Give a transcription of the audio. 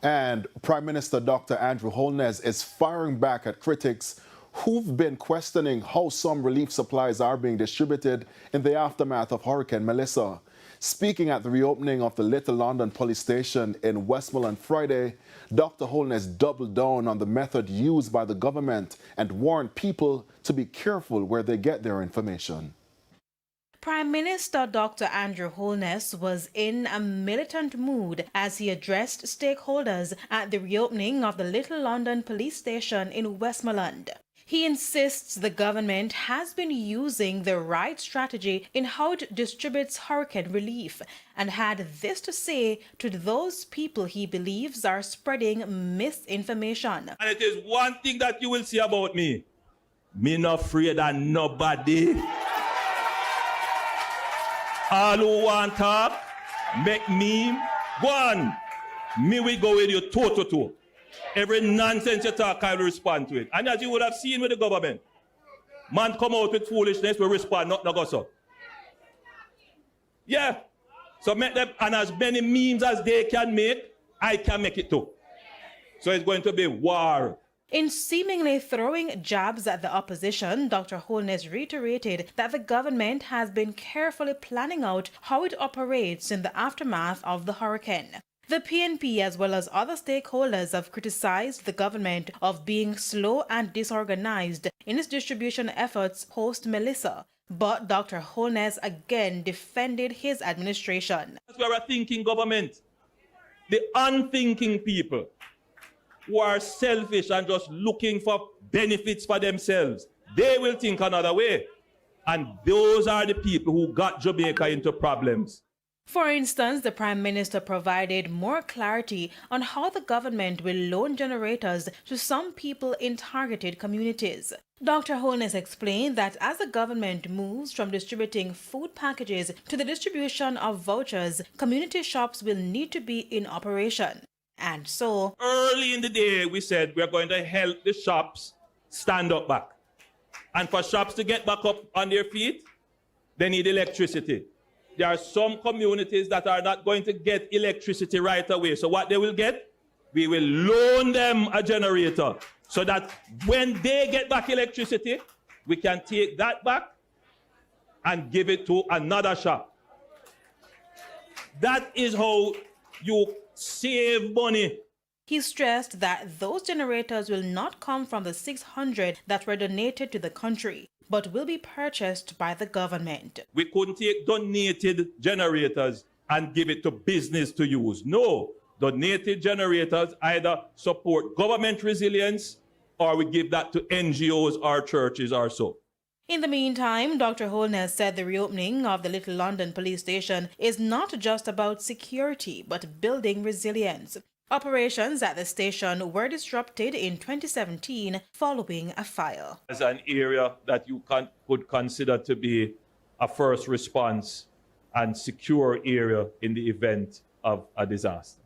And Prime Minister Dr. Andrew Holness is firing back at critics who've been questioning how some relief supplies are being distributed in the aftermath of Hurricane Melissa. Speaking at the reopening of the Little London police station in Westmoreland Friday, Dr. Holness doubled down on the method used by the government and warned people to be careful where they get their information. Prime Minister Dr. Andrew Holness was in a militant mood as he addressed stakeholders at the reopening of the Little London police station in Westmoreland. He insists the government has been using the right strategy in how it distributes hurricane relief and had this to say to those people he believes are spreading misinformation. And it is one thing that you will see about me. Me not afraid of nobody. All who want talk, make me go on. Me will go with you toe to toe. Every nonsense you talk, I will respond to it. And as you would have seen with the government, man come out with foolishness, we respond, not go so. Yeah. So make them, and as many memes as they can make, I can make it too. So it's going to be war. In seemingly throwing jabs at the opposition, Dr. Holness reiterated that the government has been carefully planning out how it operates in the aftermath of the hurricane. The PNP as well as other stakeholders have criticized the government of being slow and disorganized in its distribution efforts post-Melissa. But Dr. Holness again defended his administration. We are a thinking government. The unthinking people who are selfish and just looking for benefits for themselves, they will think another way. And those are the people who got Jamaica into problems. For instance, the Prime Minister provided more clarity on how the government will loan generators to some people in targeted communities. Dr. Holness explained that as the government moves from distributing food packages to the distribution of vouchers, community shops will need to be in operation. And so, early in the day, we said we're going to help the shops stand up back. And for shops to get back up on their feet, they need electricity. There are some communities that are not going to get electricity right away. So what they will get, we will loan them a generator so that when they get back electricity, we can take that back and give it to another shop. That is how you save money. He stressed that those generators will not come from the 600 that were donated to the country, but will be purchased by the government. We couldn't take donated generators and give it to business to use. No, donated generators either support government resilience or we give that to NGOs or churches or so. In the meantime, Dr. Holness said the reopening of the Little London police station is not just about security, but building resilience. Operations at the station were disrupted in 2017 following a fire. As an area that you could consider to be a first response and secure area in the event of a disaster.